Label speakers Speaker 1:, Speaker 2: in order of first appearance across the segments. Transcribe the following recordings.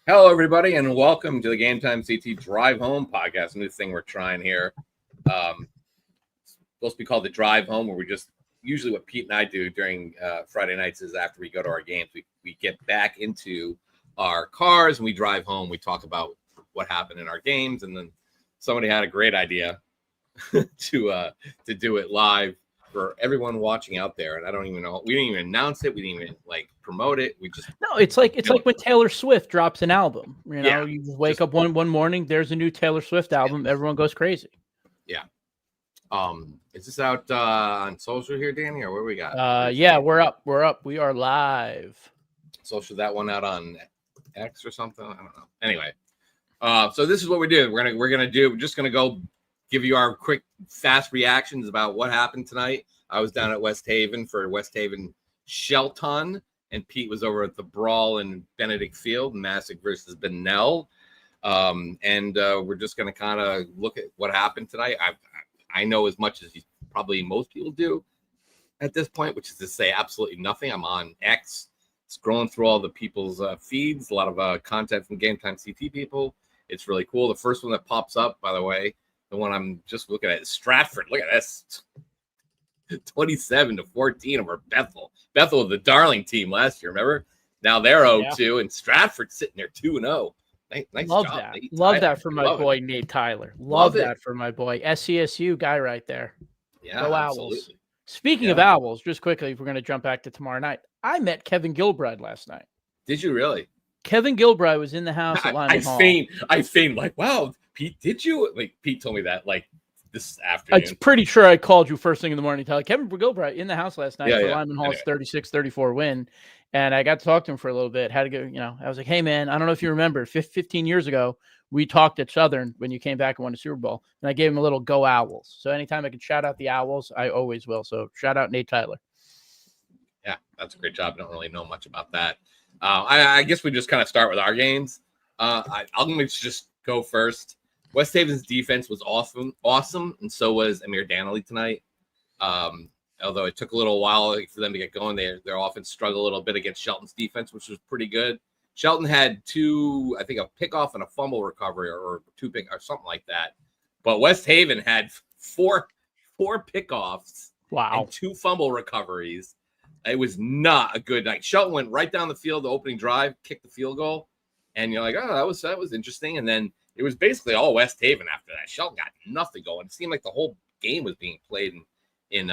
Speaker 1: Hello, everybody, and welcome to the Game Time CT Drive Home podcast. New thing we're trying here. It's supposed to be called the Drive Home, where we just usually what Pete and I do during Friday nights is after we go to our games, we get back into our cars and we drive home. We talk about what happened in our games, and then somebody had a great idea to do it live for everyone watching out there. And I don't even know. We didn't even announce it. We didn't even promote it. We just
Speaker 2: it's like when Taylor Swift drops an album. You just wake up one morning, there's a new Taylor Swift album. Everyone goes crazy.
Speaker 1: Yeah. Is this out on social here, Danny, or where we got?
Speaker 2: Yeah, we're up. We are live.
Speaker 1: Social that one out on X or something. I don't know. Anyway, so this is what we do. We're just gonna go give you our quick, fast reactions about what happened tonight. I was down at West Haven for West Haven Shelton, and Pete was over at the Brawl in Benedict Field, Massik versus Bennell. And we're just going to kind of look at what happened tonight. I know as much as probably most people do at this point, which is to say absolutely nothing. I'm on X, scrolling through all the people's feeds, a lot of content from Game Time CT people. It's really cool. The first one that pops up, by the way, the one I'm just looking at is Stratford. Look at this. 27-14 over Bethel. Bethel was the darling team last year, remember? Now they're 0-2, and Stratford sitting there 2-0. Nice
Speaker 2: Love
Speaker 1: job,
Speaker 2: that.
Speaker 1: Nate
Speaker 2: Love
Speaker 1: Tyler.
Speaker 2: that for my boy, Nate Tyler. Love that for my boy. SCSU guy right there.
Speaker 1: Yeah,
Speaker 2: Go
Speaker 1: absolutely.
Speaker 2: Owls. Speaking of Owls, just quickly, if we're going to jump back to tomorrow night, I met Kevin Gilbride last night.
Speaker 1: Did you really?
Speaker 2: Kevin Gilbride was in the house at Lyman Hall.
Speaker 1: I feigned like, wow, Pete, did you? Like, Pete told me that, like, this afternoon.
Speaker 2: I'm pretty sure I called you first thing in the morning to tell you, Kevin Gilbride in the house last night for Lyman Hall's 36-34 win. And I got to talk to him for a little bit. Had to go, I was like, hey, man, I don't know if you remember, 15 years ago, we talked at Southern when you came back and won the Super Bowl. And I gave him a little go Owls. So anytime I can shout out the Owls, I always will. So shout out Nate Tyler.
Speaker 1: Yeah, that's a great job. I don't really know much about that. I guess we just kind of start with our games. I'm going to just go first. West Haven's defense was awesome, and so was Amir Danley tonight. Although it took a little while for them to get going, their offense struggled a little bit against Shelton's defense, which was pretty good. Shelton had two, I think, a pickoff and a fumble recovery, or two pick or something like that. But West Haven had four pickoffs, and two fumble recoveries. It was not a good night. Shelton went right down the field, the opening drive, kicked the field goal, and you're like, oh, that was interesting. And then it was basically all West Haven after that. Shelton got nothing going. It seemed like the whole game was being played in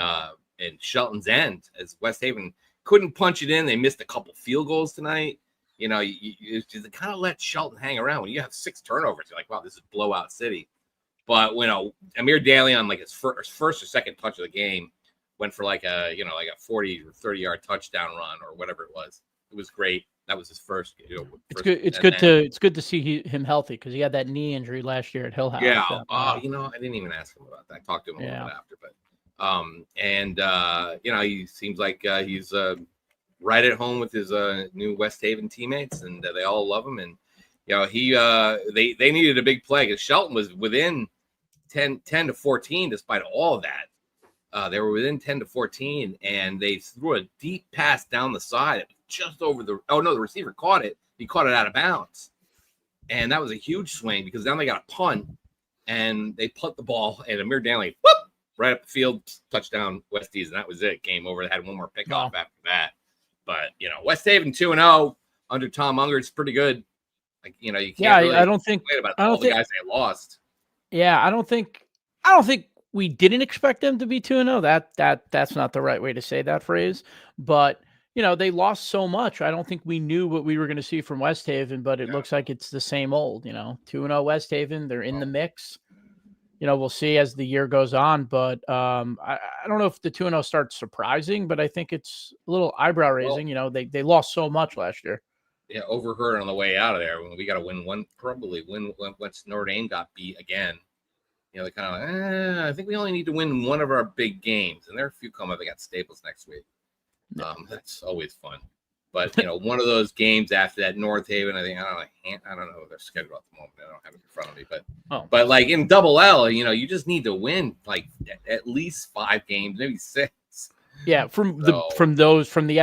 Speaker 1: Shelton's end, as West Haven couldn't punch it in. They missed a couple field goals tonight. You kind of let Shelton hang around. When you have 6 turnovers, you're like, wow, this is blowout city. But Amir Daly on like his first or second touch of the game went for like a 40 or 30 yard touchdown run or whatever it was. It was great. That was his first.
Speaker 2: It's good to see him healthy, because he had that knee injury last year at Hill House.
Speaker 1: Yeah. I didn't even ask him about that. I talked to him a little bit after, but he seems like he's right at home with his new West Haven teammates, and they all love him. And they needed a big play because Shelton was within 10-14 despite all of that. They were within 10-14, and they threw a deep pass down the side, just over the receiver caught it. He caught it out of bounds, and that was a huge swing because now they got a punt, and they punt the ball, and Amir Danley right up the field, touchdown Westies, and that was it. Game over. They had one more pickoff after that. But West Haven 2-0 under Tom Unger is pretty good. Like you can't. Really
Speaker 2: I don't think
Speaker 1: about all the guys they lost.
Speaker 2: Yeah, I don't think we didn't expect them to be 2-0. That's not the right way to say that phrase. But they lost so much. I don't think we knew what we were going to see from West Haven, but it looks like it's the same old. 2-0 West Haven. They're in the mix. We'll see as the year goes on, but I don't know if the 2-0 starts surprising, but I think it's a little eyebrow raising. They lost so much last year.
Speaker 1: Yeah, overheard on the way out of there. We got to win one, probably win once Notre Dame got beat again. They kind of like, I think we only need to win one of our big games, and there are a few coming up. They got Staples next week. That's always fun. But one of those games after that, North Haven, I don't know their schedule at the moment. I don't have it in front of me, but like in Double L, you just need to win like at least 5 games, maybe 6.
Speaker 2: Yeah, from the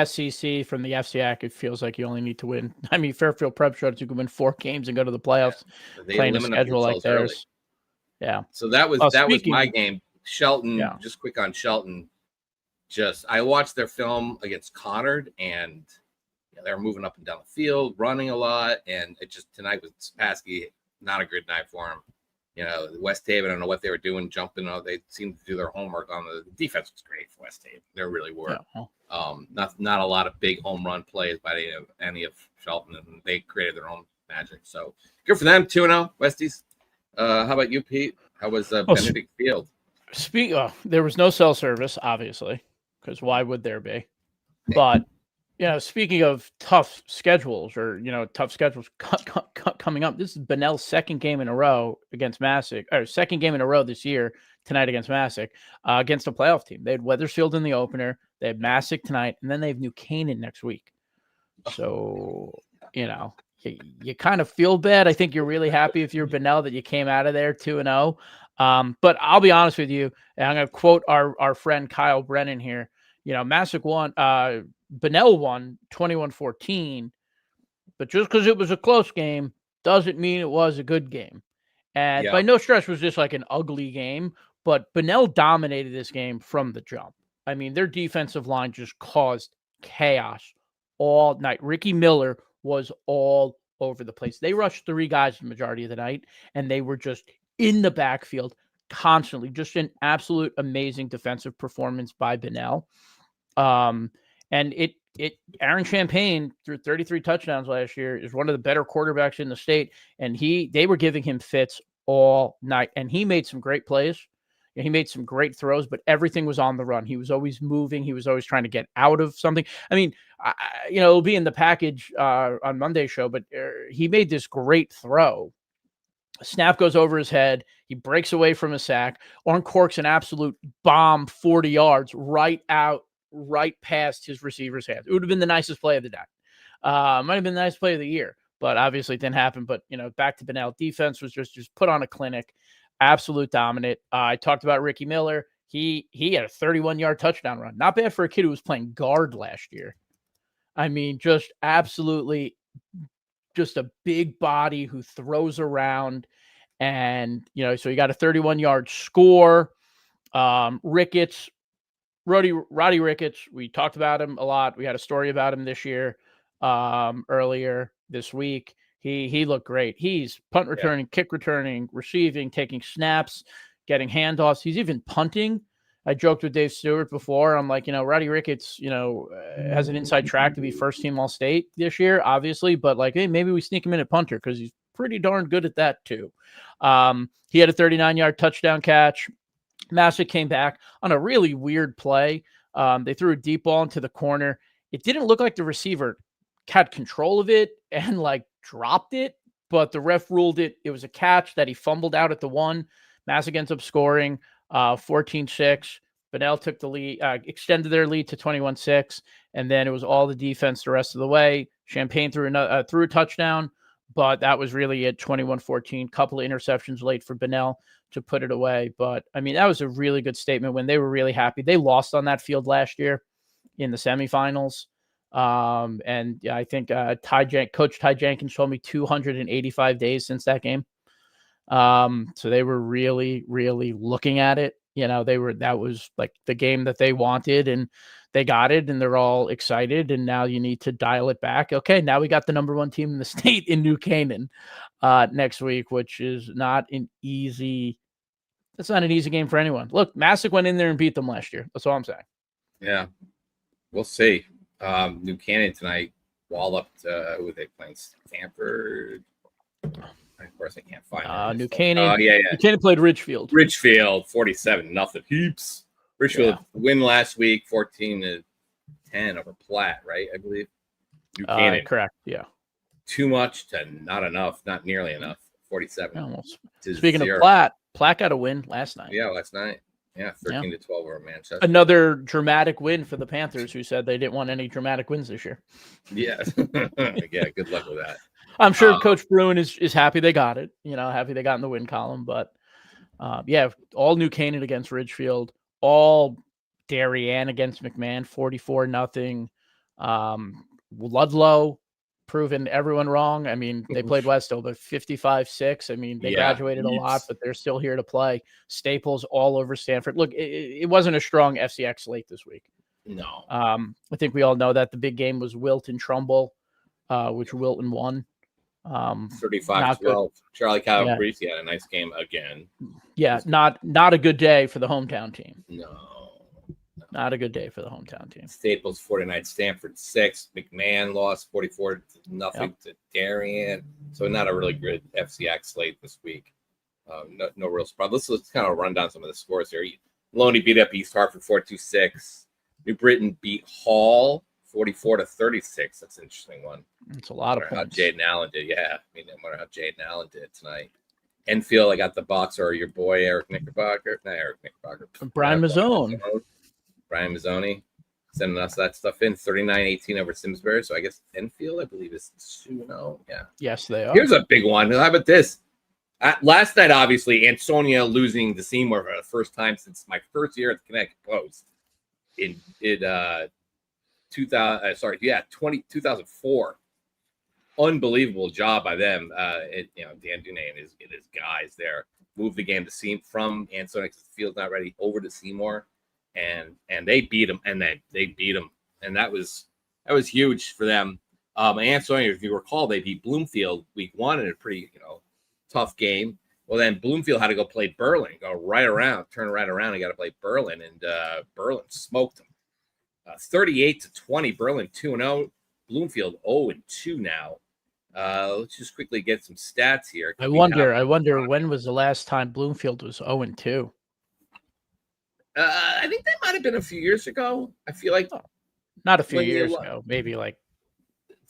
Speaker 2: SEC, from the FCAC, it feels like you only need to win. I mean, Fairfield Prep showed you can win 4 games and go to the playoffs.
Speaker 1: They
Speaker 2: playing a
Speaker 1: eliminate
Speaker 2: schedule like
Speaker 1: themselves early.
Speaker 2: theirs. Yeah.
Speaker 1: So that was my game. Shelton, just quick on Shelton. I watched their film against Connard, and they were moving up and down the field, running a lot, and it just tonight was Spassky, not a good night for him. West Haven, I don't know what they were doing, jumping. They seemed to do their homework on the defense. Was great for West Haven. There really were. Not a lot of big home run plays by any of Shelton, and they created their own magic. So good for them. 2-0 Westies. How about you, Pete? How was Benedict Field?
Speaker 2: There was no cell service, obviously, because why would there be? But speaking of tough schedules coming up, this is Bennell's second game in a row against Massik, or second game in a row this year tonight against Massik, against a playoff team. They had Wethersfield in the opener, they had Massik tonight, and then they have New Canaan next week. So, you kind of feel bad. I think you're really happy if you're Bennell that you came out of there 2-0. But I'll be honest with you, and I'm going to quote our friend Kyle Brennan here. Massik won. Bennell won 21-14, but just because it was a close game doesn't mean it was a good game. And by no stretch was this like an ugly game, but Bennell dominated this game from the jump. I mean, their defensive line just caused chaos all night. Ricky Miller was all over the place. They rushed 3 guys the majority of the night, and they were just in the backfield constantly. Just an absolute amazing defensive performance by Bennell. And Aaron Champagne threw 33 touchdowns last year, is one of the better quarterbacks in the state. And they were giving him fits all night, and he made some great plays. He made some great throws, but everything was on the run. He was always moving. He was always trying to get out of something. I mean, it'll be in the package on Monday's show, but he made this great throw. A snap goes over his head. He breaks away from a sack. Uncorks an absolute bomb 40 yards right past his receiver's hands. It would have been the nicest play of the day. Might have been the nicest play of the year, but obviously it didn't happen. But, back to Bennell. Defense was just put on a clinic. Absolute dominant. I talked about Ricky Miller. He had a 31-yard touchdown run. Not bad for a kid who was playing guard last year. I mean, just absolutely just a big body who throws around. And, so you got a 31-yard score. Ricketts, Roddy Ricketts, we talked about him a lot. We had a story about him this year, earlier this week. He looked great. He's punt returning, kick returning, receiving, taking snaps, getting handoffs. He's even punting. I joked with Dave Stewart before. I'm like, Roddy Ricketts, has an inside track to be first team All-State this year, obviously, but like, hey, maybe we sneak him in at punter because he's pretty darn good at that too. He had a 39-yard touchdown catch. Massik came back on a really weird play. They threw a deep ball into the corner. It didn't look like the receiver had control of it and like dropped it, but the ref ruled it was a catch that he fumbled out at the 1. Massik ends up scoring 14-6. Bennell took the lead, extended their lead to 21-6, and then it was all the defense the rest of the way. Champagne threw a touchdown, but that was really it, 21-14. Couple of interceptions late for Bennell to put it away. But, I mean, that was a really good statement when they were really happy. They lost on that field last year in the semifinals. And I think Coach Ty Jenkins told me 285 days since that game. So they were really, really looking at it. That was like the game that they wanted, and they got it, and they're all excited. And now you need to dial it back. Okay, now we got the number 1 team in the state in New Canaan next week, which is not an easy. That's not an easy game for anyone. Look, Massik went in there and beat them last year. That's all I'm saying.
Speaker 1: Yeah, we'll see. New Canaan tonight, walloped. Who are they playing? Stanford. Of course, I can't find
Speaker 2: New Canaan.
Speaker 1: New
Speaker 2: Canaan played Ridgefield.
Speaker 1: 47-0. Heaps. Ridgefield win last week, 14-10 over Platt, right? I believe. New Canaan.
Speaker 2: Correct. Yeah.
Speaker 1: Too much to not enough. Not nearly enough. 47.
Speaker 2: Speaking of Platt got a win last night.
Speaker 1: Yeah, last night. Yeah, 13-12 over Manchester.
Speaker 2: Another dramatic win for the Panthers, who said they didn't want any dramatic wins this year.
Speaker 1: Yeah. Yeah, good luck with that.
Speaker 2: I'm sure Coach Bruin is happy they got it. Happy they got in the win column. But, all New Canaan against Ridgefield, all Darien against McMahon, 44-0. Ludlow proving everyone wrong. I mean, they played Westover, but 55-6. I mean, they graduated a lot, but they're still here to play. Staples all over Stanford. Look, it wasn't a strong FCX slate this week.
Speaker 1: No.
Speaker 2: I think we all know that. The big game was Wilton-Trumbull, which Wilton won.
Speaker 1: 35-12. Charlie Calabrese had a nice game again.
Speaker 2: Yeah, not a good day for the hometown team.
Speaker 1: No.
Speaker 2: Not a good day for the hometown team.
Speaker 1: Staples 49, Stanford 6. McMahon lost 44-0 to Darien. So not a really good FCX slate this week. No real surprise. Let's kind of run down some of the scores here. Loney beat up East Hartford 4-2-6. New Britain beat Hall 44-36. That's an interesting one.
Speaker 2: It's a lot of
Speaker 1: how
Speaker 2: points.
Speaker 1: Jaden Allen did. Yeah, I wonder how Jaden Allen did tonight. Enfield, I got the boxer, your boy Eric Knickerbocker. Not Eric Knickerbocker.
Speaker 2: Brian Mazzone.
Speaker 1: Brian Mazzoni sending us that stuff in. 39-18 over Simsbury. So I guess Enfield, I believe, is 2-0. Yeah.
Speaker 2: Yes, they are.
Speaker 1: Here's a big one. How about this? Last night, obviously, Ansonia losing to Seymour for the first time since my first year at the Connecticut Post in 2004. Unbelievable job by them. Dan Dunay and his guys there moved the game to Seymour from Ansonia because the field's not ready over to Seymour, and they beat them, and they beat them, and that was huge for them. Ansonia, if you recall, they beat Bloomfield week 1 in a pretty tough game. Well, then Bloomfield had to go play Berlin, turn right around, and got to play Berlin, and Berlin smoked them. 38-20, Berlin 2-0, Bloomfield 0-2 now. Let's just quickly get some stats here.
Speaker 2: I wonder when was the last time Bloomfield was 0-2?
Speaker 1: I think that might have been a few years ago. I feel like
Speaker 2: not a few years ago, maybe like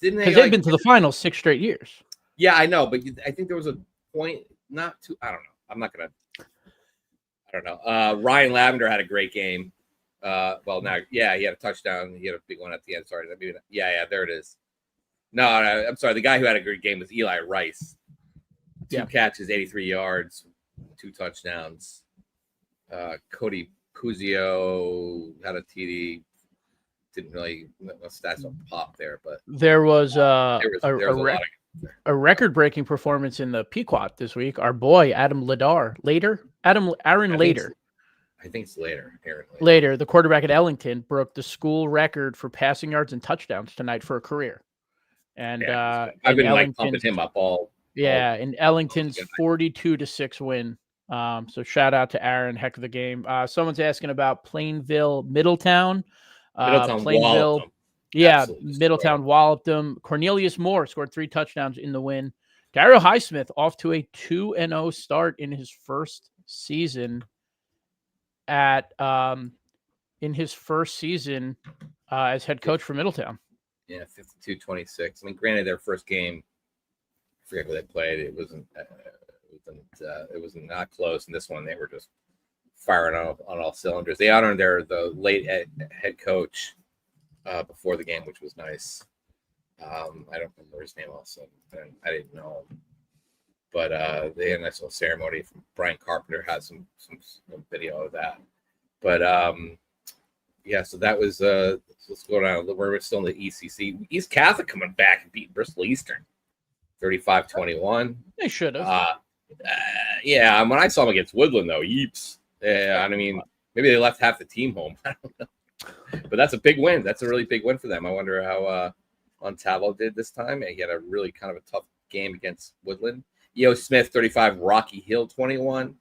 Speaker 1: didn't they?
Speaker 2: Because they've been to the finals 6 straight years.
Speaker 1: Yeah, I know, but I think there was a point. Not too. I don't know. I'm not gonna. I don't know. Ryan Lavender had a great game. He had a touchdown. He had a big one at the end. Sorry. There it is. No, I'm sorry. The guy who had a great game was Eli Rice. 2 catches, 83 yards, 2 touchdowns. Cody Puzio had a TD. Didn't really stats don't pop there, but
Speaker 2: there was a
Speaker 1: record-breaking
Speaker 2: performance in the Pequot this week. Our boy Aaron Lader.
Speaker 1: I think it's later.
Speaker 2: Later, the quarterback at Ellington broke the school record for passing yards and touchdowns tonight for a career. And
Speaker 1: I've been pumping him up all.
Speaker 2: Yeah, in Ellington's 42-6 win. So shout out to Aaron, heck of the game. Someone's asking about Plainville, Middletown. Plainville, Middletown walloped them. Cornelius Moore scored 3 touchdowns in the win. Daryl Highsmith off to a 2-0 start in his first season as head coach for Middletown.
Speaker 1: Yeah, 52-26. I mean, granted, their first game, I forget who they played. It wasn't not close. And this one, they were just firing on all cylinders. They honored the late head coach before the game, which was nice. I don't remember his name also, and I didn't know him. But they had a nice little ceremony. Brian Carpenter had some video of that. But so that was let's go down. We're still in the ECC. East Catholic coming back and beating Bristol Eastern 35-21.
Speaker 2: They should have.
Speaker 1: When I saw them against Woodland, though, yeeps. I mean, maybe they left half the team home. I don't know. But that's a big win. That's a really big win for them. I wonder how Montavo did this time. He had a really kind of a tough game against Woodland. E.O. Smith, 35. Rocky Hill, 21.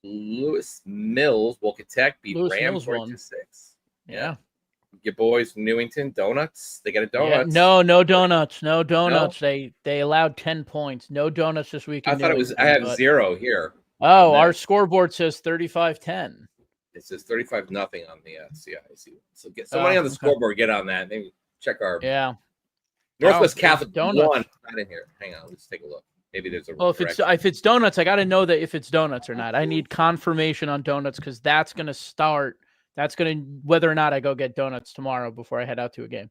Speaker 1: Lewis Mills, Wolcotech beat Ram 42-6.
Speaker 2: Yeah.
Speaker 1: Your boys from Newington, donuts. They got a donuts.
Speaker 2: Yeah, no donuts. No donuts. No? They allowed 10 points. No donuts this week.
Speaker 1: I thought it was. I have 0 here.
Speaker 2: Oh, our scoreboard says 35-10.
Speaker 1: It says 35-0 on the CIC. So get somebody on the scoreboard. Get on that. Maybe check our.
Speaker 2: Yeah.
Speaker 1: Northwest Catholic donuts. Won. Not in here. Hang on. Let's take a look. Maybe there's a.
Speaker 2: Well, if it's donuts, I got to know that if it's donuts or not. I need confirmation on donuts because that's going to start. That's going to whether or not I go get donuts tomorrow before I head out to a game.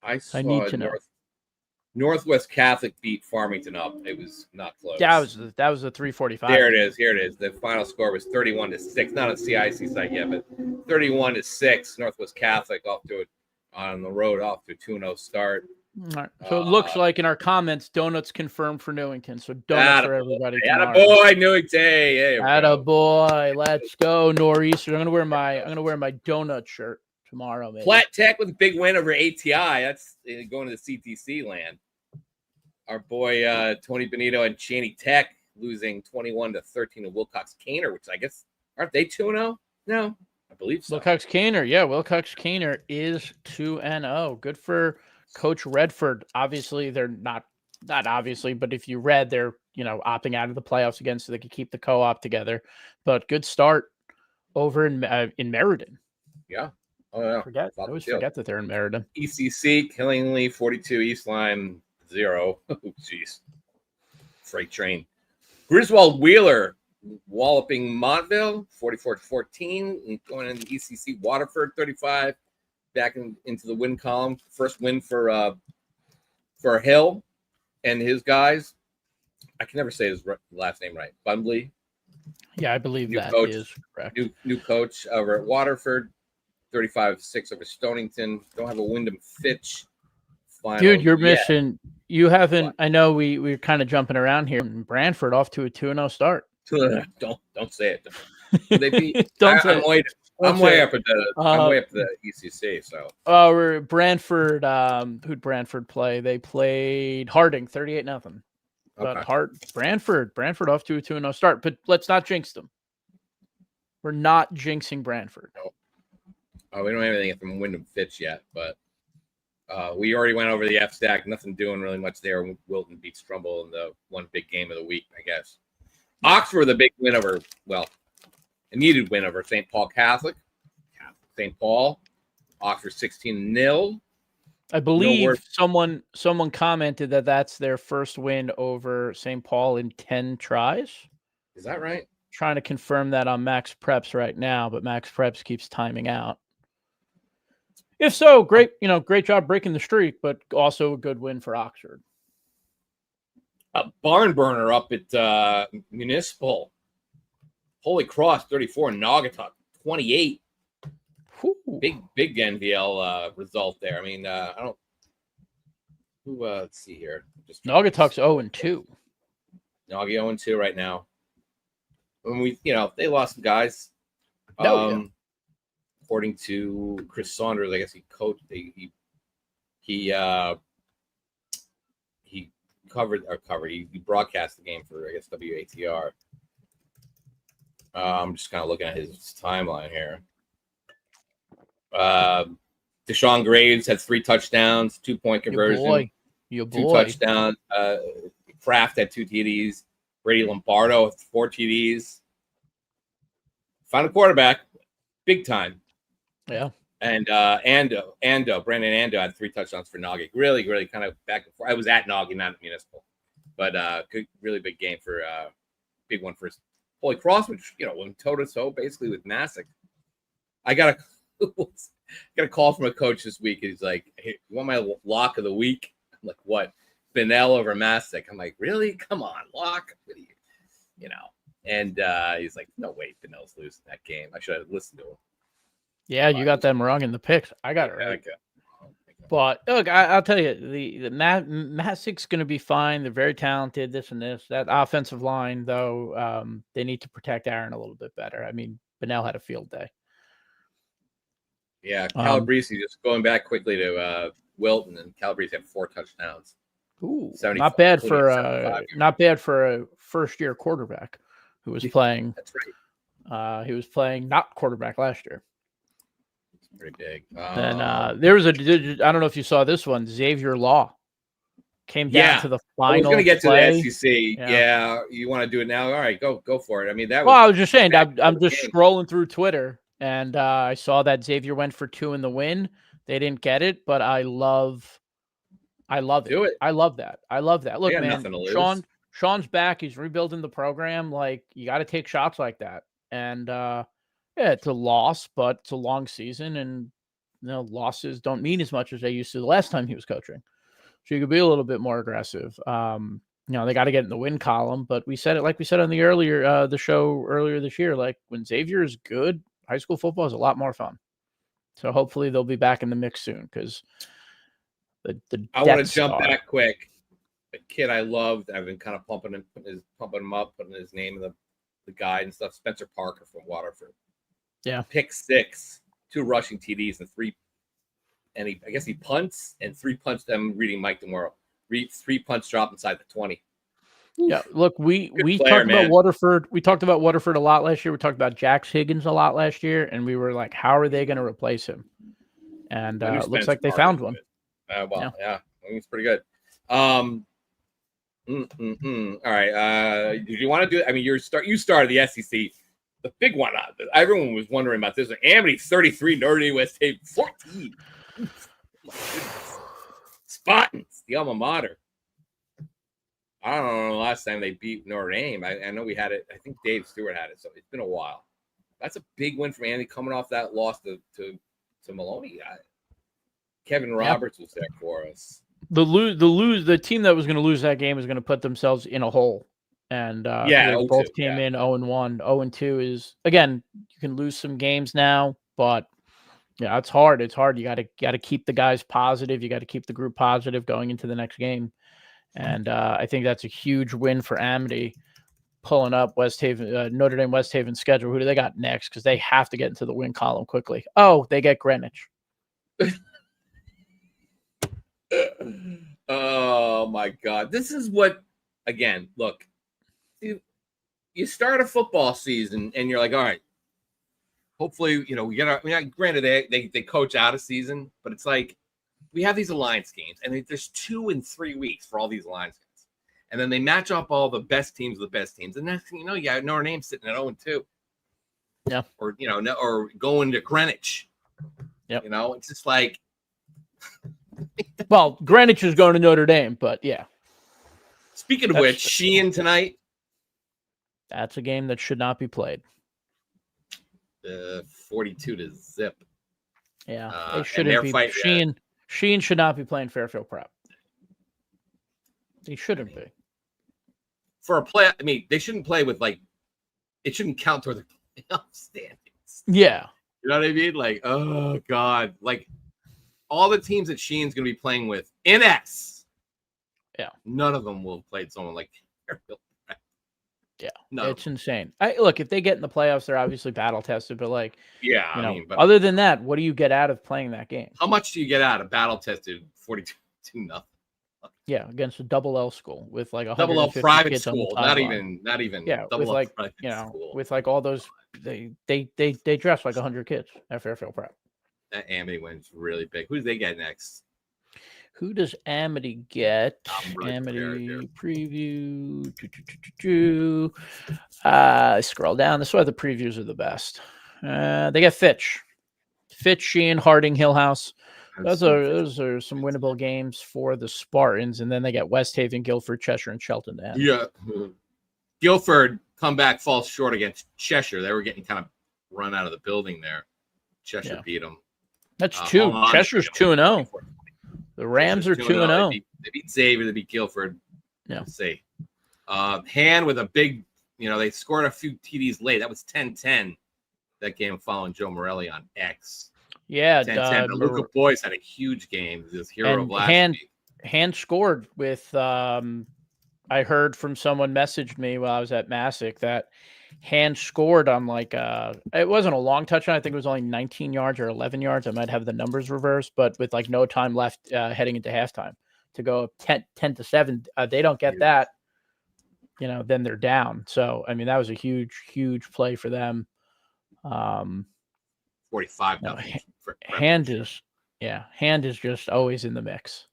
Speaker 1: I
Speaker 2: need to know.
Speaker 1: Northwest Catholic beat Farmington up. It was not close.
Speaker 2: That was a 345.
Speaker 1: There it is. Here it is. The final score was 31-6. Not on CIC site yet, but 31-6. Northwest Catholic on the road off to a 2-0 start.
Speaker 2: All right. So it looks like in our comments, donuts confirmed for Newington. So donuts for everybody.
Speaker 1: Attaboy, Newington. Hey,
Speaker 2: attaboy. Let's go, Nor'easters. I'm gonna wear my donut shirt tomorrow. Maybe.
Speaker 1: Platte Tech with a big win over ATI. That's going to the CTC land. Our boy Tony Benito and Cheney Tech losing 21-13 to Wilcox-Caner, which I guess aren't they 2-0? No, I believe so.
Speaker 2: Wilcox-Caner, yeah, Wilcox-Caner is 2-0. Good for Coach Redford. Obviously, they're not obviously, but if you read, they're opting out of the playoffs again, so they could keep the co-op together. But good start over in Meriden.
Speaker 1: Yeah. Oh yeah.
Speaker 2: I always forget that they're in Meriden.
Speaker 1: ECC Killingly 42, East Line 0. Oh jeez. Freight train. Griswold Wheeler walloping Montville 44-14. Going into ECC Waterford 35. Back into the win column. First win for Hill and his guys. I can never say his last name right. Bunbley.
Speaker 2: Yeah, I believe that is correct.
Speaker 1: New coach over at Waterford. 35-6 over Stonington. Don't have a Wyndham Fitch final.
Speaker 2: Dude, you're missing. You haven't. What? I know we're kind of jumping around here. Brantford off to a 2-0 start.
Speaker 1: Don't say it. They beat.
Speaker 2: I'm
Speaker 1: way up at the ECC. So.
Speaker 2: We're Brantford. Who'd Brantford play? They played Harding 38-0. But Brantford off to a 2-0 start. But let's not jinx them. We're not jinxing Brantford.
Speaker 1: No. We don't have anything from Wyndham Fitch yet, but we already went over the F stack. Nothing doing really much there. Wilton beats Trumbull in the one big game of the week, I guess. Oxford, the big win over, a needed win over St. Paul Catholic. St. Paul, Oxford 16-0.
Speaker 2: I believe someone commented that that's their first win over St. Paul in 10 tries.
Speaker 1: Is that right?
Speaker 2: Trying to confirm that on Max Preps right now, but Max Preps keeps timing out. If so, great job breaking the streak, but also a good win for Oxford.
Speaker 1: A barn burner up at Municipal. Holy Cross 34, Naugatuck 28. Whew. Big NVL result there. I mean, I don't. Let's see here.
Speaker 2: Naugatuck's 0-2.
Speaker 1: Naughty 0-2 right now. When they lost some guys. According to Chris Saunders, I guess he coached. He broadcast the game for, I guess, WATR. I'm just kind of looking at his timeline here. Deshaun Graves had 3 touchdowns, 2-point conversion.
Speaker 2: Your boy.
Speaker 1: 2 touchdowns. Kraft had 2 TDs. Brady Lombardo with 4 TDs. Found a quarterback, big time.
Speaker 2: Yeah.
Speaker 1: And Brandon Ando had 3 touchdowns for Noggy. Really, really kind of back and forth. I was at Noggy, not at Municipal. But good, really big game for big one for Holy Cross, which went toe-to-toe basically with Massik. I got a call from a coach this week. He's like, "Hey, you want my lock of the week?" I'm like, "What?" Bennell over Massik. I'm like, "Really? Come on, lock." And he's like, "No way, Bennell's losing that game. I should have listened to him."
Speaker 2: Yeah, you got them wrong in the picks. I got it right. Okay. But look, I'll tell you, the Massik's going to be fine. They're very talented. This and this. That offensive line, though, they need to protect Aaron a little bit better. I mean, Bennell had a field day.
Speaker 1: Yeah, Calabrese, just going back quickly to Wilton, and Calabrese had 4 touchdowns.
Speaker 2: Ooh, not bad for a first-year quarterback who was playing.
Speaker 1: That's right.
Speaker 2: He was playing not quarterback last year.
Speaker 1: Pretty big.
Speaker 2: And there was I don't know if you saw this one. Xavier Law came down to the final.
Speaker 1: I was going to get to the SEC. Yeah, you want to do it now? All right, go for it. I mean,
Speaker 2: I was just saying. I'm just scrolling through Twitter, and I saw that Xavier went for 2 in the win. They didn't get it, but I love it.
Speaker 1: Do it.
Speaker 2: I love that. Look, man, Sean's back. He's rebuilding the program. Like, you got to take shots like that. And yeah, it's a loss, but it's a long season, and losses don't mean as much as they used to the last time he was coaching. So you could be a little bit more aggressive. They got to get in the win column, but we said it like we said on the show earlier this year. Like when Xavier is good, high school football is a lot more fun. So hopefully they'll be back in the mix soon because
Speaker 1: I want to jump back quick. A kid I loved, I've been kind of pumping him up, putting his name in the guide and stuff. Spencer Parker from Waterford.
Speaker 2: Yeah.
Speaker 1: Pick 6, 2 rushing TDs and 3. And I guess he punts and 3 punts. I'm reading Mike tomorrow. 3 punts drop inside the 20.
Speaker 2: Yeah, look, we
Speaker 1: player,
Speaker 2: talked about Waterford. We talked about Waterford a lot last year. We talked about Jax Higgins a lot last year, and we were like, how are they going to replace him? And it looks like they found one.
Speaker 1: Yeah, it's pretty good. All right. Did you want to do it? I mean, you started the SEC. The big one. Everyone was wondering about this. Amity 33, Notre Dame, West State 14. Oh my goodness. Spartans, the alma mater. I don't know the last time they beat Notre Dame. I know we had it. I think Dave Stewart had it, so it's been a while. That's a big win for Andy coming off that loss to Maloney. Kevin Roberts was there for us.
Speaker 2: The team that was going to lose that game was going to put themselves in a hole. And they both came in 0-1. 0-2 is, again, you can lose some games now, but yeah, it's hard. It's hard. You got to keep the guys positive. You got to keep the group positive going into the next game. And I think that's a huge win for Amity, pulling up Notre Dame West Haven's schedule. Who do they got next? Because they have to get into the win column quickly. Oh, they get Greenwich.
Speaker 1: Oh my God! This is what. Again, look. You start a football season and you're like, all right. Hopefully, we get our. Granted, they coach out a season, but it's like. We have these alliance games, and there's 2 in 3 weeks for all these alliance games. And then they match up all the best teams with the best teams. And next thing you know, you got Notre Dame sitting at 0-2.
Speaker 2: Yeah.
Speaker 1: Or, or going to Greenwich.
Speaker 2: Yep.
Speaker 1: It's just like.
Speaker 2: Well, Greenwich is going to Notre Dame, but yeah.
Speaker 1: Speaking of which, Sheehan tonight.
Speaker 2: That's a game that should not be played.
Speaker 1: 42-0.
Speaker 2: Yeah. They shouldn't be. Sheehan should not be playing Fairfield Prep. He shouldn't be.
Speaker 1: For a play, I mean, they shouldn't play with it shouldn't count toward the playoff standings.
Speaker 2: Yeah.
Speaker 1: You know what I mean? Like, oh God. Like all the teams that Sheen's gonna be playing with in S.
Speaker 2: Yeah.
Speaker 1: None of them will have played someone like Fairfield Prep.
Speaker 2: Yeah. It's insane. Look, if they get in the playoffs, they're obviously battle tested, but
Speaker 1: but
Speaker 2: other than that, what do you get out of playing that game?
Speaker 1: How much do you get out of battle tested 42-0?
Speaker 2: Yeah, against a double L school with like a
Speaker 1: double L private
Speaker 2: kids
Speaker 1: school, not even
Speaker 2: double L private school. With like all those they dress like 100 kids at Fairfield Prep.
Speaker 1: That Amity wins really big. Who do they get next?
Speaker 2: Who does Amity get? Amity preview. Scroll down. This is why the previews are the best. They get Fitch, Sheehan, Harding, Hillhouse. Those are some winnable games for the Spartans, and then they get West Haven, Guilford, Cheshire, and Shelton to end.
Speaker 1: Yeah, Guilford comeback falls short against Cheshire. They were getting kind of run out of the building there. Cheshire beat them.
Speaker 2: That's 2. Cheshire's 2-0. The Rams are 2-0.
Speaker 1: They beat Xavier. They beat Guilford.
Speaker 2: Yeah.
Speaker 1: Let's see. Han with a big, they scored a few TDs late. That was 10-10. That game following Joe Morelli on X.
Speaker 2: Yeah.
Speaker 1: 10-10. Luca Boyce had a huge game. This hero of last week.
Speaker 2: Han scored with, I heard from someone messaged me while I was at Massik that Han scored on it wasn't a long touchdown. I think it was only 19 yards or 11 yards. I might have the numbers reversed, but with no time left heading into halftime to go up 10-7. They don't get that, then they're down. So, I mean, that was a huge, huge play for them.
Speaker 1: 45.
Speaker 2: Hand is just always in the mix.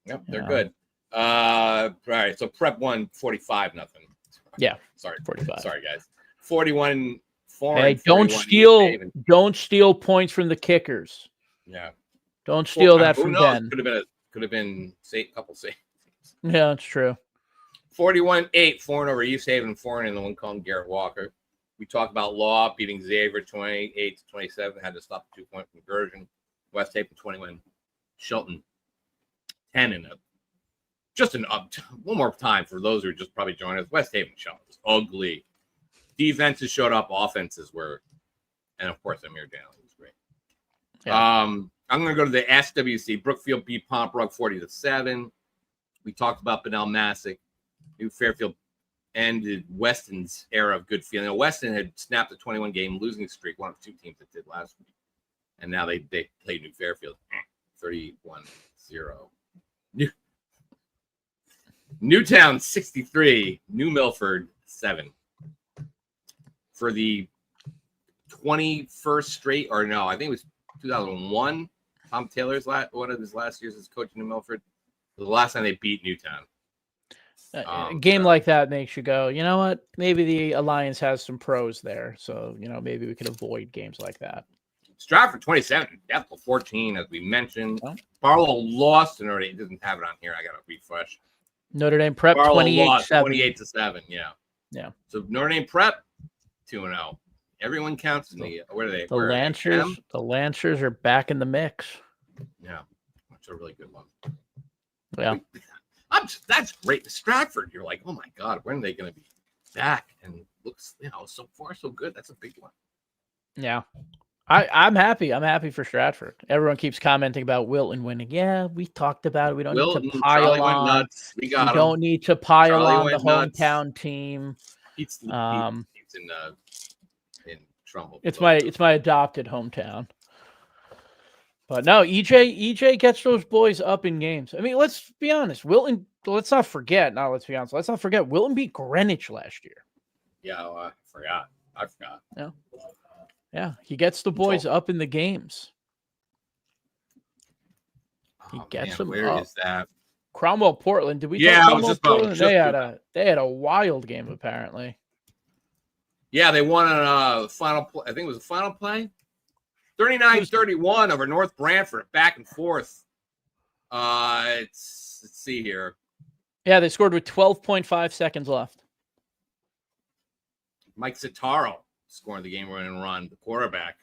Speaker 1: Yep, they're good. All right, so Prep won 45-0.
Speaker 2: Yeah,
Speaker 1: sorry,
Speaker 2: 45.
Speaker 1: Sorry, guys. 41-4.
Speaker 2: Hey, don't steal points from the kickers.
Speaker 1: Yeah,
Speaker 2: don't steal that from Ben.
Speaker 1: Could have been a couple saves.
Speaker 2: Yeah, that's true.
Speaker 1: 41-8, Foreign over East Haven. Foreign and the one called Garrett Walker. We talked about Law beating Xavier 28-27. Had to stop the 2-point conversion. West Haven 21. Shelton 10 just an up. One more time for those who are just probably joining us. West Haven Shelton was ugly. Defenses showed up. Offenses were, and of course, Amir Daniel was great. Yeah. I'm going to go to the SWC. Brookfield beat Pompbrook 40-7. We talked about Bennell Massik. New Fairfield ended Weston's era of good feeling. Weston had snapped a 21-game losing streak, one of two teams that did last week. And now they played New Fairfield 31-0. Newtown 63, New Milford 7. For the 21st straight, or no, I think it was 2001. Tom Taylor's one of his last years as coach in New Milford. The last time they beat Newtown.
Speaker 2: A game like that makes you go, you know what? Maybe the Alliance has some pros there. So, maybe we could avoid games like that. Stratford 27, Bethel 14, as we mentioned. Oh. Barlow lost to Notre Dame. It doesn't have it on here. I got to refresh. Notre Dame Prep 28-7.
Speaker 1: 28-7, yeah.
Speaker 2: Yeah.
Speaker 1: So Notre Dame Prep 2-0. Everyone counts in the where are they?
Speaker 2: The Lancers. The Lancers are back in the mix.
Speaker 1: Yeah. That's a really good one.
Speaker 2: Yeah.
Speaker 1: That's great. Stratford, you're like, oh my God, when are they going to be back? And looks, so far so good. That's a big one. Yeah.
Speaker 2: I'm happy. I'm happy for Stratford. Everyone keeps commenting about Wilton winning. Yeah, we talked about it. We don't need to pile on.
Speaker 1: Nuts. We
Speaker 2: don't need to pile on the hometown team.
Speaker 1: He's in trouble.
Speaker 2: It's my adopted hometown. But no, EJ gets those boys up in games. I mean, let's be honest. Wilton. Let's not forget. Wilton beat Greenwich last year.
Speaker 1: Yeah, I forgot.
Speaker 2: Yeah. Yeah, he gets the boys up in the games. He gets them
Speaker 1: where
Speaker 2: up.
Speaker 1: Is that?
Speaker 2: Cromwell Portland. Did we?
Speaker 1: Yeah, I was just about.
Speaker 2: They had a wild game apparently.
Speaker 1: Yeah, they won on a final play. I think it was a final play. 39-31 over North Brantford, back and forth. Let's see here.
Speaker 2: Yeah, they scored with 12.5 seconds left.
Speaker 1: Mike Sitaro scoring the game-winning run, the quarterback.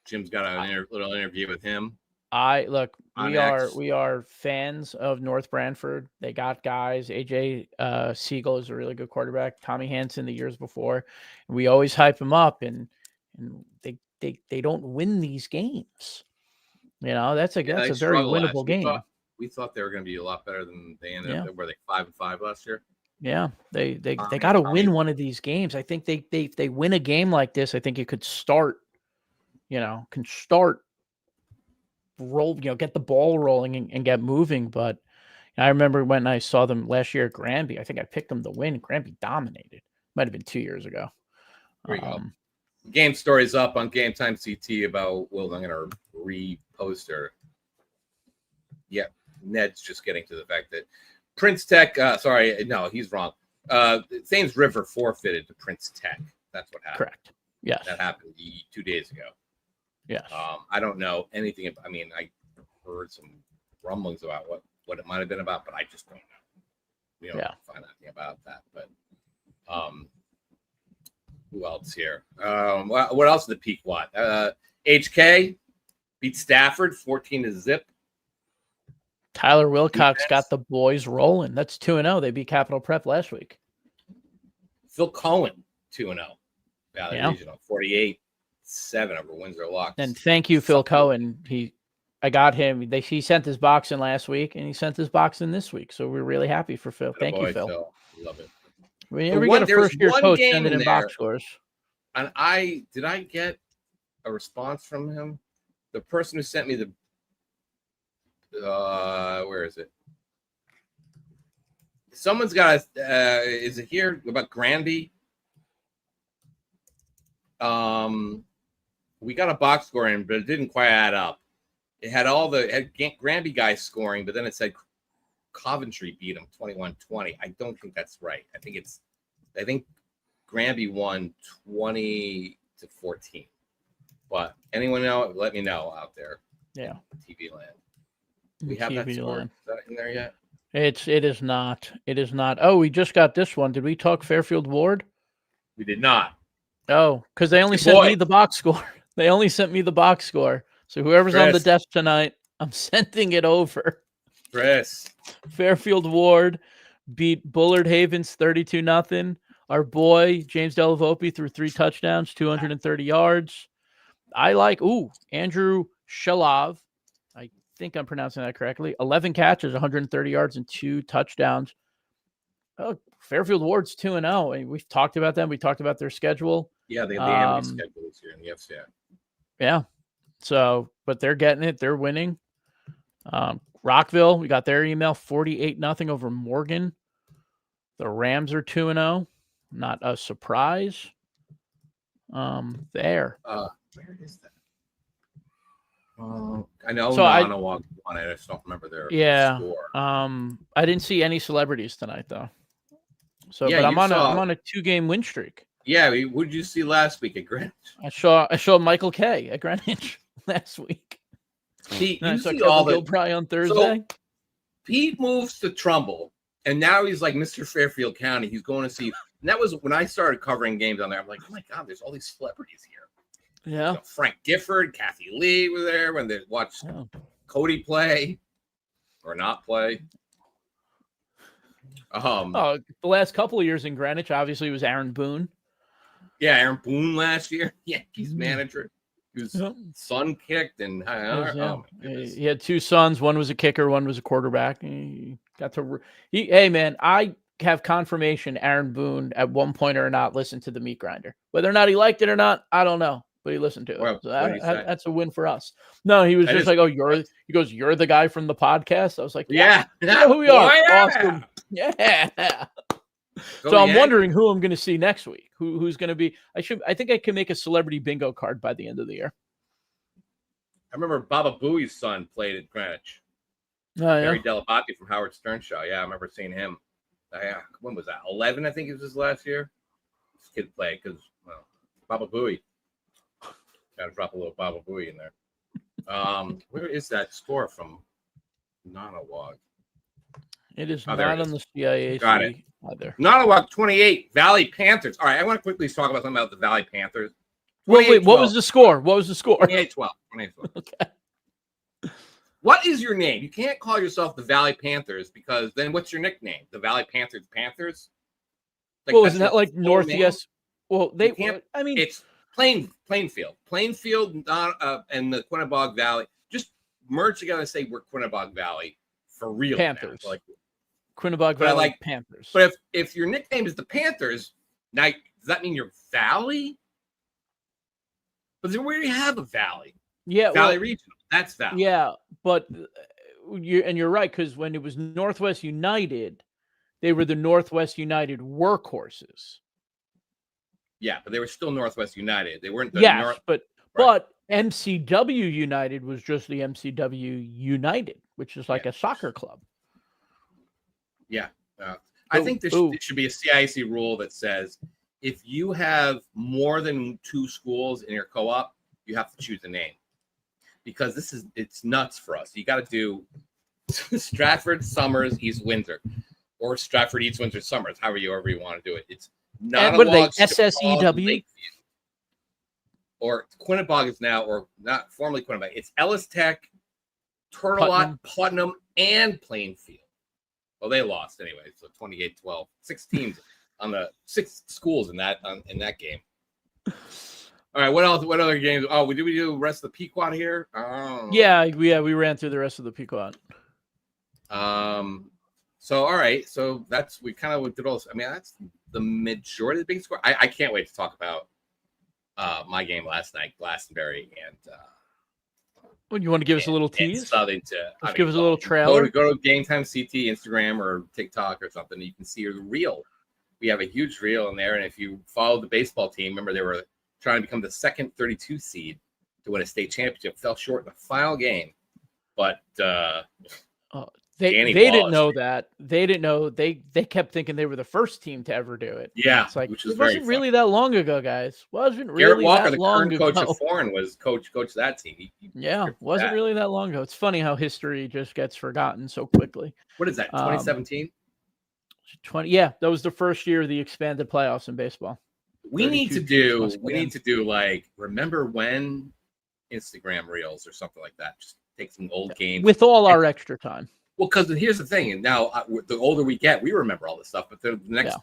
Speaker 1: Jim's got a little interview with him.
Speaker 2: We are fans of North Brantford. They got guys. AJ Siegel is a really good quarterback. Tommy Hansen the years before. We always hype him up, and they don't win these games. That's a very winnable game.
Speaker 1: We thought they were going to be a lot better than they ended up. Were they 5-5 last year?
Speaker 2: Yeah, they got to win one of these games. I think if they win a game like this, I think it could start. Roll, get the ball rolling and get moving. But I remember when I saw them last year at Granby. I think I picked them to win. Granby dominated. Might have been 2 years ago.
Speaker 1: There you go. Game stories up on GametimeCT about Will. I'm going to repost her. Yeah, Ned's just getting to the fact that Prince Tech. He's wrong. Thames River forfeited to Prince Tech. That's what happened.
Speaker 2: Correct. Yes.
Speaker 1: That happened 2 days ago.
Speaker 2: Yes.
Speaker 1: I don't know anything. I heard some rumblings about what it might have been about, but I just don't know. We don't find anything about that. But who else here? What else is the Pequot? HK beat Stafford 14-0.
Speaker 2: Tyler Wilcox got the boys rolling. That's 2-0. They beat Capital Prep last week.
Speaker 1: Phil Cohen 2-0. Valley Regional 48-7 over Windsor Locks.
Speaker 2: And thank you, Phil Cohen. I got him. He sent his box in last week, and he sent his box in this week. So we're really happy for Phil. Thank you, Phil.
Speaker 1: Love it.
Speaker 2: We get a first-year coach sending in box scores.
Speaker 1: And did I get a response from him? The person who sent me the where is it? Someone's got is it here about Granby? We got a box score in, but it didn't quite add up. It had Granby guys scoring, but then it said Coventry beat them 21-20. I don't think that's right. I think Granby won 20-14. But anyone know? Let me know out there.
Speaker 2: Yeah.
Speaker 1: TV land. We have that score. Is that in there yet?
Speaker 2: It is not. It is not. Oh, we just got this one. Did we talk Fairfield Ward?
Speaker 1: We did not.
Speaker 2: Oh, because they only sent me the box score. They only sent me the box score. So whoever's on the desk tonight, I'm sending it over.
Speaker 1: Chris.
Speaker 2: Fairfield Ward beat Bullard Havens 32-0. Our boy James Delavope threw 3 touchdowns, 230 yards. I like Andrew Shelov. I think I'm pronouncing that correctly. 11 catches, 130 yards, and 2 touchdowns. Oh, Fairfield Ward's 2-0. We've talked about them. We talked about their schedule.
Speaker 1: Yeah, they have a schedule this year in the FCS.
Speaker 2: Yeah. So, but they're getting it. They're winning. Rockville, we got their email, 48-0 over Morgan. The Rams are 2-0. Not a surprise. There.
Speaker 1: Where is that? I know
Speaker 2: So
Speaker 1: Nanawag won it. I just don't remember their score.
Speaker 2: I didn't see any celebrities tonight though. So,
Speaker 1: Yeah,
Speaker 2: but I'm on a 2-game win streak.
Speaker 1: Yeah, what did you see last week at Greenwich?
Speaker 2: I saw Michael K at Greenwich last week.
Speaker 1: Pete,
Speaker 2: you see all the Gilbride on Thursday. So
Speaker 1: Pete moves to Trumbull, and now he's like Mr. Fairfield County. He's going to see. And that was when I started covering games on there. I'm like, oh my God, there's all these celebrities here.
Speaker 2: Yeah,
Speaker 1: you know, Frank Gifford, Kathy Lee were there when they watched Cody play or not play.
Speaker 2: The last couple of years in Greenwich, obviously, was Aaron Boone.
Speaker 1: Yeah, Aaron Boone last year, Yankees manager. His son kicked, and
Speaker 2: he had 2 sons. One was a kicker, one was a quarterback. He got to. Hey man, I have confirmation Aaron Boone at one point or not listened to the Meat Grinder. Whether or not he liked it or not, I don't know, but he listened to it.
Speaker 1: Well,
Speaker 2: so that's a win for us. No, he was just like, you're the guy from the podcast. I was like, yeah, you know who we are.
Speaker 1: Yeah.
Speaker 2: Awesome. Yeah. So I'm wondering who I'm going to see next week. Who's going to be? I think I can make a celebrity bingo card by the end of the year.
Speaker 1: I remember Baba Booey's son played at Greenwich. Barry Delabate from Howard Stern Show. Yeah, I remember seeing him. When was that? 11, I think it was his last year. This kid played because Baba Booey. Got to drop a little Baba Booey in there. Where is that score from Nanawag?
Speaker 2: It is not on the CIAC.
Speaker 1: Got it. Either. Nanawag 28, Valley Panthers. All right, I want to quickly talk about something about the Valley Panthers.
Speaker 2: Wait, what was the score?
Speaker 1: 28-12. Okay. What is your name? You can't call yourself the Valley Panthers because then what's your nickname? The Valley Panthers Panthers?
Speaker 2: Like, well, isn't that like Northwest? Well, they can't. I mean,
Speaker 1: it's Plainfield, and the Quinnebog Valley. Just merge together and say we're Quinnebog Valley for real.
Speaker 2: Panthers.
Speaker 1: Like
Speaker 2: Quinnebog Valley Panthers.
Speaker 1: But if your nickname is the Panthers, now does that mean you're Valley? But then we already have a Valley.
Speaker 2: Yeah,
Speaker 1: Valley Regional. That's Valley.
Speaker 2: Yeah, but you're right, because when it was Northwest United, they were the Northwest United Workhorses.
Speaker 1: Yeah, but they were still Northwest United. They weren't.
Speaker 2: But MCW United was just the MCW United, which is like a soccer club.
Speaker 1: Yeah, I think there should be a CIC rule that says if you have more than 2 schools in your co-op, you have to choose a name, because it's nuts for us. You got to do Stratford, Summers, East Windsor, or Stratford, East Windsor, Summers, however you want to do it. It's not
Speaker 2: what are they? SSEW
Speaker 1: or Quinnebog is now, or not formerly Quinnebog. It's Ellis Tech, Turtle Lot, Putnam, and Plainfield. Well, they lost anyway, so 28-12. 6 teams on the 6 schools in that game. All right, what else? What other games? Oh, we do the rest of the Pequot here? Oh.
Speaker 2: Yeah, we ran through the rest of the Pequot.
Speaker 1: So all right, so we kind of did all this. I mean, that's the majority of the big score. I can't wait to talk about my game last night, Glastonbury, and
Speaker 2: you want to give us a little tease? Give us a little trailer.
Speaker 1: Go to GametimeCt's Instagram or TikTok or something. You can see the reel. We have a huge reel in there, and if you follow the baseball team, remember they were trying to become the second 32 seed to win a state championship. Fell short in the final game, but
Speaker 2: they didn't know that. They didn't know. They kept thinking they were the first team to ever do it.
Speaker 1: Yeah,
Speaker 2: it's like it wasn't really that long ago, guys. Wasn't really
Speaker 1: Garrett Walker,
Speaker 2: that long
Speaker 1: the current coach of Foreign, was coach of that team.
Speaker 2: Wasn't really that long ago. It's funny how history just gets forgotten so quickly.
Speaker 1: What is that? 2017.
Speaker 2: 20. Yeah, that was the first year of the expanded playoffs in baseball.
Speaker 1: We need to do like remember when Instagram reels or something like that. Just take some old games
Speaker 2: with all our extra time.
Speaker 1: Well, because here's the thing, and now the older we get, we remember all this stuff, but the next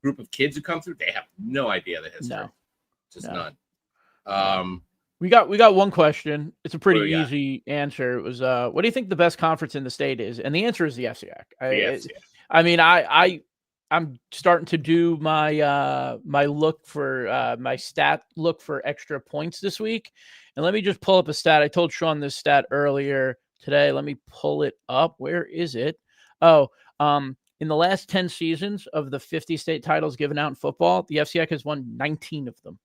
Speaker 1: group of kids who come through, they have no idea the history.
Speaker 2: No.
Speaker 1: Just none.
Speaker 2: We got one question. It's a pretty easy answer. It was, what do you think the best conference in the state is? And the answer is the FCIAC. I mean, I'm starting to do my my look for my stat look for extra points this week. And let me just pull up a stat. I told Sean this stat earlier today. Let me pull it up. Where is it? Oh, in the last 10 seasons of the 50 state titles given out in football, the FCIAC has won 19 of them,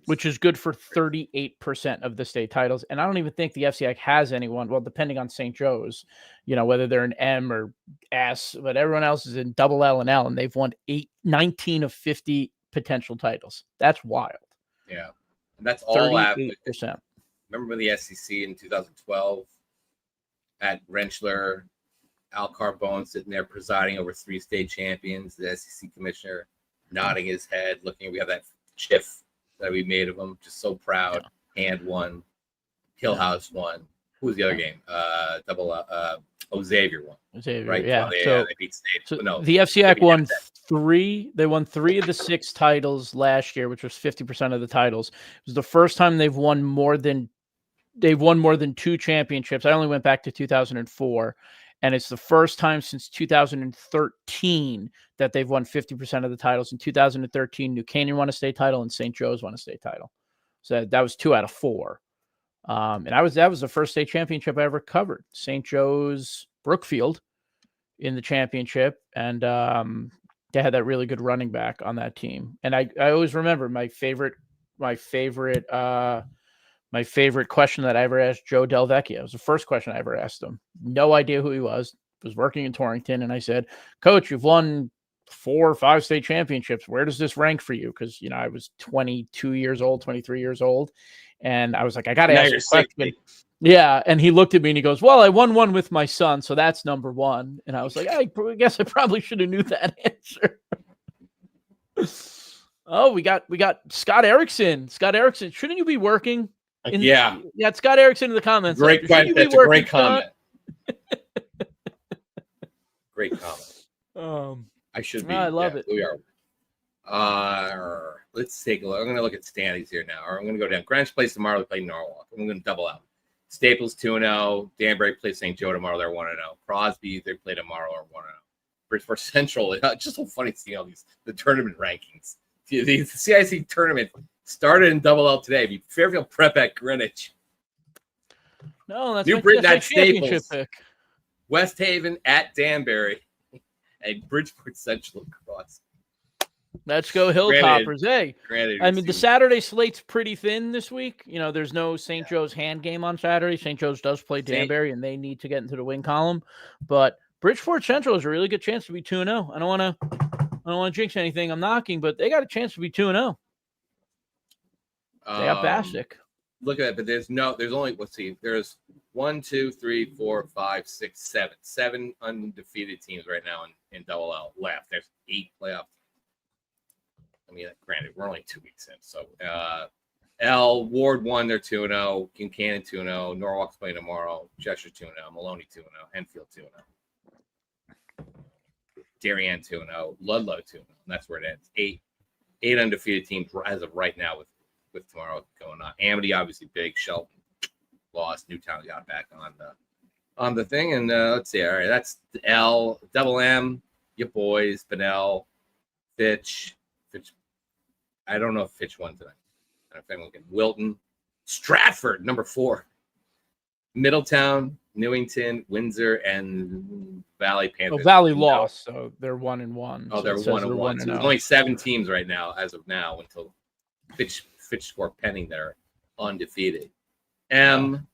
Speaker 2: which is good for 38% of the state titles. And I don't even think the FCIAC has anyone, well, depending on St. Joe's, whether they're an M or S, but everyone else is in double L and L, and they've won 19 of 50 potential titles. That's wild.
Speaker 1: Yeah. And that's all
Speaker 2: 38%.
Speaker 1: Remember the SEC in 2012 at Rentschler, Al Carbone sitting there presiding over 3 state champions, the SEC commissioner nodding his head, looking, we have that chiff that we made of him, just so proud. Hand won, Hillhouse won. Who was the other game? Xavier won.
Speaker 2: Xavier,
Speaker 1: right?
Speaker 2: yeah.
Speaker 1: They beat State.
Speaker 2: So
Speaker 1: no,
Speaker 2: the FCIAC won 3. They won 3 of the 6 titles last year, which was 50% of the titles. It was the first time they've won more than 2 championships. I only went back to 2004. And it's the first time since 2013 that they've won 50% of the titles. In 2013, New Canaan won a state title and St. Joe's won a state title. So that was 2 out of 4. And that was the first state championship I ever covered. St. Joe's Brookfield in the championship. And they had that really good running back on that team. And I always remember my favorite question that I ever asked Joe Del Vecchio. It was the first question I ever asked him. No idea who he was working in Torrington. And I said, Coach, you've won 4 or 5 state championships. Where does this rank for you? Because, I was 22 years old, 23 years old. And I was like, I got to ask you a question. Yeah. And he looked at me and he goes, well, I won one with my son. So that's number 1. And I was like, I guess I probably should have knew that answer. Oh, we got Scott Erickson. Scott Erickson, shouldn't you be working?
Speaker 1: Yeah,
Speaker 2: Scott Erickson in the comments.
Speaker 1: Great question. That's a great comment. Great comment.
Speaker 2: I
Speaker 1: should be.
Speaker 2: I love it.
Speaker 1: We are. Let's take a look. I'm going to look at standings here now. Or I'm going to go down. Greenwich plays tomorrow. They play Norwalk. I'm going to double out. Staples 2-0. Danbury plays St. Joe tomorrow. They're 1-0. Crosby, they play tomorrow, are 1-0. Bridgeport Central. It's just so funny seeing all the tournament rankings. The CIC tournament started in double L today. Fairfield Prep at Greenwich.
Speaker 2: No, that's
Speaker 1: New Britain at
Speaker 2: Staples. Pick.
Speaker 1: West Haven at Danbury. And Bridgeport Central across.
Speaker 2: Let's go Hilltoppers. Hey, I mean, the Saturday slate's pretty thin this week. There's no St. Joe's hand game on Saturday. St. Joe's does play Danbury, and they need to get into the win column. But Bridgeport Central has a really good chance to be 2-0. I don't want to jinx anything. I'm knocking, but they got a chance to be 2-0. They got Massik.
Speaker 1: Look at it, but there's only, let's see, there's 1, 2, 3, 4, 5, 6, 7 undefeated teams right now in double L left. There's 8 playoff. I mean, granted, we're only 2 weeks in. So L, Ward 1, they're 2-0, Kincannon 2-0, Norwalk's playing tomorrow, Cheshire 2-0, Maloney 2-0, Enfield 2-0. Darien 2-0, Ludlow 2-0. And that's where it ends. 8 undefeated teams as of right now with tomorrow going on. Amity obviously big. Shelton lost. Newtown got back on the thing. And let's see. All right, that's L. Double M. Your boys. Bennell. Fitch. I don't know if Fitch won tonight. I don't know if anyone can. Wilton. Stratford, number 4. Middletown. Newington, Windsor, and Valley Panthers.
Speaker 2: Valley lost, so they're 1-1.
Speaker 1: Oh, they're 1-1. So there's only 7 teams right now, as of now, until Fitch score pending. They're undefeated. M,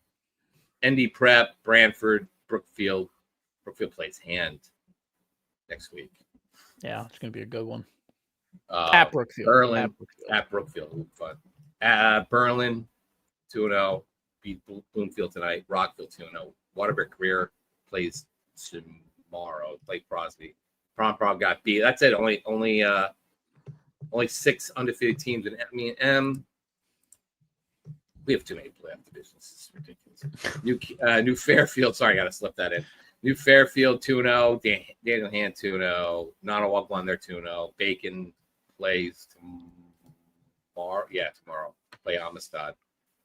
Speaker 1: ND Prep, Brantford, Brookfield. Brookfield plays Hand next week.
Speaker 2: Yeah, it's going to be a good one.
Speaker 1: At Brookfield. Berlin. At Brookfield. It'll be fun. Berlin, 2-0. Beat Bloomfield tonight. Rockville 2-0. Waterbury Career plays tomorrow. Play Crosby. Prom got beat. That's it. Only 6 undefeated teams. And I mean, we have too many playoff divisions. It's ridiculous. New Fairfield. Sorry, I got to slip that in. New Fairfield 2-0. Daniel Hand 2-0. Nottawak won their 2-0. Bacon plays tomorrow. Yeah, tomorrow. Play Amistad.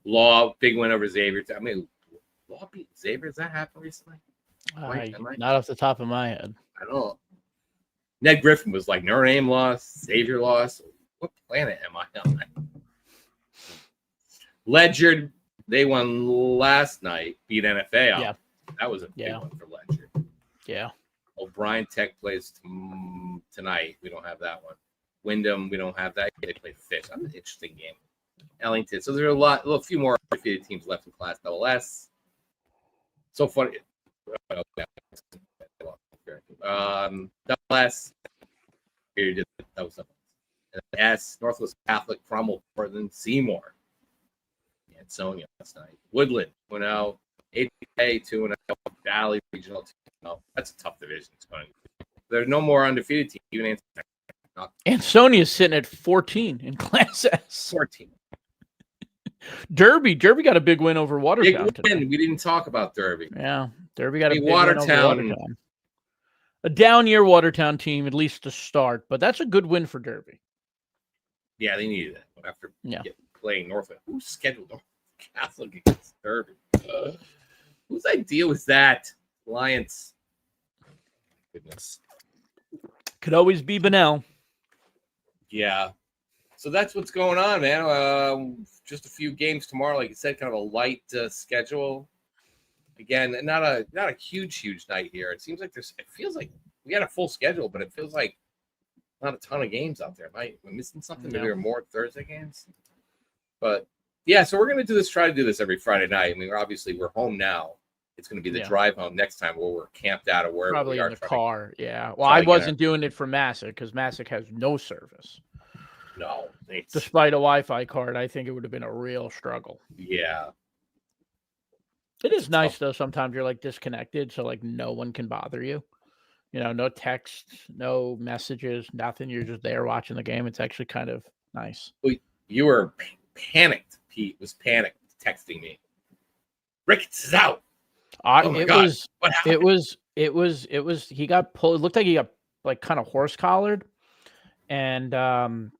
Speaker 1: Law, big win over Xavier. I mean, Law beat Xavier. Has that happened recently?
Speaker 2: Not off the top of my head.
Speaker 1: I don't know. Ned Griffin was like, Notre Dame lost, Xavier lost. What planet am I on? Ledger, they won last night, beat NFL.
Speaker 2: Yeah.
Speaker 1: That was a big one for Ledger.
Speaker 2: Yeah.
Speaker 1: O'Brien Tech plays tonight. We don't have that one. Wyndham, we don't have that. They play Fish. That's an interesting game. Ellington. So there's a few more undefeated teams left in Class SS. So funny. S. That was S. Northwest Catholic, Cromwell, Portland, Seymour. And Sonia last night. Woodland 2-0. 8K 2-0. Valley Regional 2-0. That's a tough division. There's no more undefeated team. Even
Speaker 2: Ansonia's sitting at 14 in Class S.
Speaker 1: 14.
Speaker 2: Derby got a big win over Watertown.
Speaker 1: Big win. We didn't talk about Derby.
Speaker 2: Yeah, Derby got a big
Speaker 1: Watertown.
Speaker 2: win over Watertown. A down year Watertown team, at least to start, but that's a good win for Derby.
Speaker 1: Yeah, they needed it after playing Norfolk. Who scheduled Norfolk Catholic against Derby? Whose idea was that? Lions. Goodness.
Speaker 2: Could always be Bennell.
Speaker 1: Yeah. So that's what's going on, man. Just a few games tomorrow, like you said, kind of a light schedule. Again, not a huge night here. It seems like it feels like we had a full schedule, but it feels like not a ton of games out there. Am I missing something? Maybe there are more Thursday games. But yeah, so we're gonna try to do this every Friday night. I mean, we're home now. It's gonna be the drive home next time where we're camped out of wherever
Speaker 2: probably
Speaker 1: we are.
Speaker 2: In the car. Yeah. Well, I wasn't doing it for Massik because Massik has no service.
Speaker 1: No.
Speaker 2: Despite a Wi-Fi card, I think it would have been a real struggle.
Speaker 1: Yeah.
Speaker 2: It is nice though. Sometimes you're like disconnected, so like no one can bother you. You know, no texts, no messages, nothing. You're just there watching the game. It's actually kind of nice.
Speaker 1: You were panicked. Pete was panicked texting me. Ricketts is out. Oh my God. What happened?
Speaker 2: It was. He got pulled. It looked like he got like kind of horse collared, and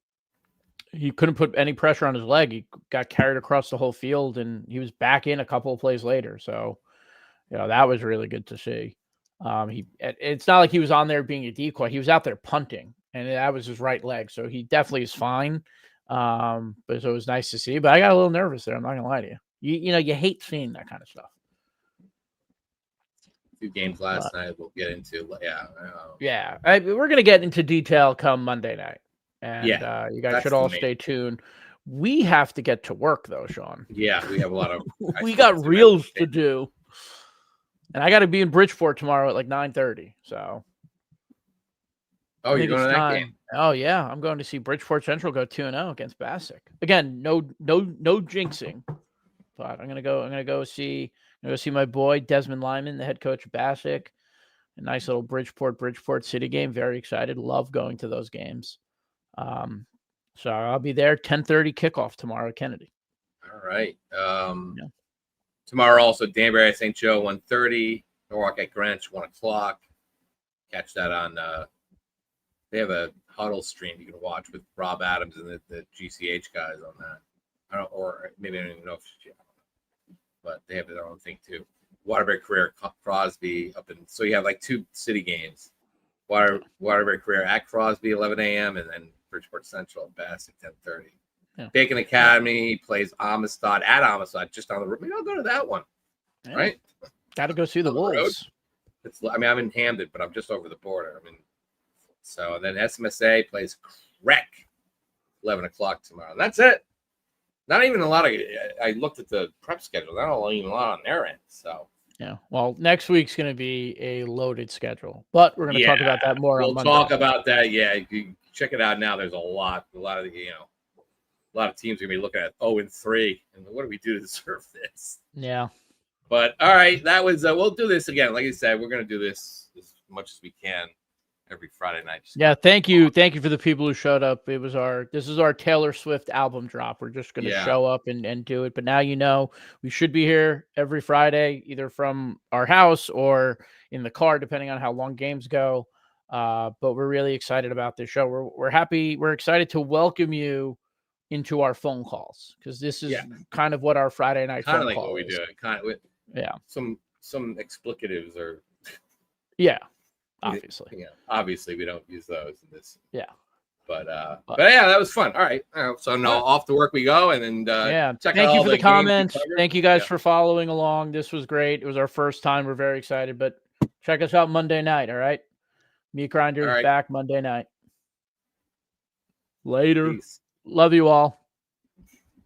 Speaker 2: he couldn't put any pressure on his leg. He got carried across the whole field, and he was back in a couple of plays later. So, that was really good to see. It's not like he was on there being a decoy. He was out there punting, and that was his right leg. So he definitely is fine. But so it was nice to see. But I got a little nervous there. I'm not gonna lie to you. You hate seeing that kind of stuff.
Speaker 1: Few games last night we'll get into.
Speaker 2: Yeah. We're gonna get into detail come Monday night. And you guys should all stay tuned. We have to get to work though, Sean.
Speaker 1: Yeah, we have a lot of
Speaker 2: we got reels to do. And I got to be in Bridgeport tomorrow at like 9:30. So
Speaker 1: you're going to that game?
Speaker 2: Oh yeah, I'm going to see Bridgeport Central go 2-0 against Massik. Again, no jinxing. But I'm gonna go see my boy Desmond Lyman, the head coach of Massik. A nice little Bridgeport City game. Very excited. Love going to those games. So I'll be there 10:30 kickoff tomorrow at Kennedy.
Speaker 1: All right. Tomorrow also Danbury at St. Joe 1:30, Norwalk at Greenwich 1:00. Catch that on they have a huddle stream you can watch with Rob Adams and the GCH guys on that. Or maybe I don't even know but they have their own thing too. Waterbury Career Crosby up in so you have like two city games. Waterbury Career at Crosby 11 a.m. and then Bridgeport Central at Bassett 10:30. Yeah. Bacon Academy plays Amistad at Amistad just on the road. Maybe I'll go to that one. Yeah. Right?
Speaker 2: Got to go see the Wolves.
Speaker 1: I'm in Hamden, but I'm just over the border. So then SMSA plays Crec 11 o'clock tomorrow. And that's it. Not even a lot of. I looked at the prep schedule. Not even a lot on their end. So.
Speaker 2: Yeah. Well, next week's going to be a loaded schedule, but we're going to talk about that more on Monday.
Speaker 1: We'll talk about that. Yeah. You check it out now. There's a lot of teams are going to be looking at 0-3. And what do we do to deserve this?
Speaker 2: Yeah.
Speaker 1: But all right, that was, we'll do this again. Like I said, we're going to do this as much as we can every Friday night.
Speaker 2: Yeah, thank you for the people who showed up. This is our Taylor Swift album drop. We're just gonna show up and do it. But now we should be here every Friday, either from our house or in the car, depending on how long games go. But we're really excited about this show. We're happy. We're excited to welcome you into our phone calls, because this is kind of what our Friday night phone
Speaker 1: like
Speaker 2: call
Speaker 1: what we
Speaker 2: is.
Speaker 1: do. Kind of with some explicatives or obviously we don't use those in this. But yeah, that was fun. All right. So now off to work we go, and then check
Speaker 2: thank
Speaker 1: out
Speaker 2: you
Speaker 1: all
Speaker 2: for the comments. Thank you guys
Speaker 1: Yeah.
Speaker 2: for following along. This was great. It was our first time. We're very excited, but check us out Monday night. All right. Meat Grinders back Monday night. Later.
Speaker 1: Peace.
Speaker 2: Love you all.